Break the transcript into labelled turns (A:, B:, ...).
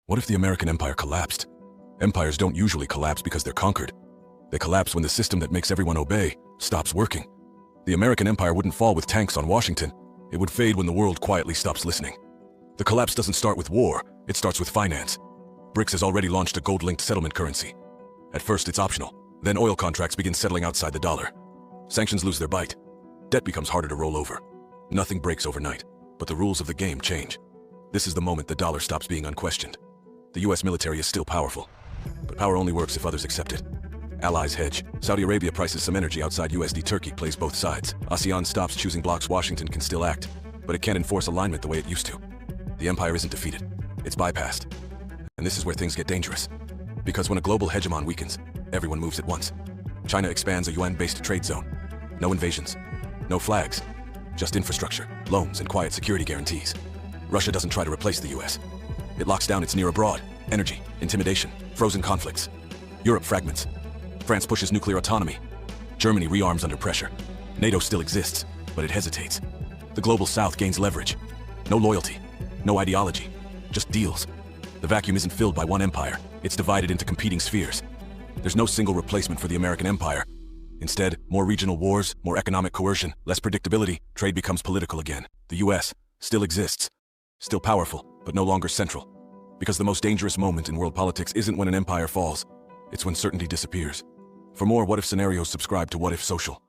A: What if the American empire collapsed? Empires don't usually collapse because they're conquered. They collapse when the system that makes everyone obey stops working. The American empire wouldn't fall with tanks on Washington. It would fade when the world quietly stops listening. The collapse doesn't start with war, it starts with finance. BRICS has already launched a gold-linked settlement currency. At first it's optional, then oil contracts begin settling outside the dollar. Sanctions lose their bite. Debt becomes harder to roll over. Nothing breaks overnight, but the rules of the game change. This is the moment the dollar stops being unquestioned. The US military is still powerful, but power only works if others accept it. Allies hedge. Saudi Arabia prices some energy outside USD. Turkey plays both sides. ASEAN stops choosing blocks. Washington can still act, but it can't enforce alignment the way it used to. The empire isn't defeated, it's bypassed. And this is where things get dangerous. Because when a global hegemon weakens, everyone moves at once. China expands a yuan-based trade zone. No invasions, no flags, just infrastructure, loans, and quiet security guarantees. Russia doesn't try to replace the US. It locks down its near abroad, energy, intimidation, frozen conflicts. Europe fragments. France pushes nuclear autonomy. Germany rearms under pressure. NATO still exists, but it hesitates. The global south gains leverage. No loyalty, no ideology, just deals. The vacuum isn't filled by one empire, it's divided into competing spheres. There's no single replacement for the American empire. Instead, more regional wars, more economic coercion, less predictability, trade becomes political again. The US still exists, still powerful, but no longer central. Because the most dangerous moment in world politics isn't when an empire falls, it's when certainty disappears. For more What If scenarios, subscribe to What If Social.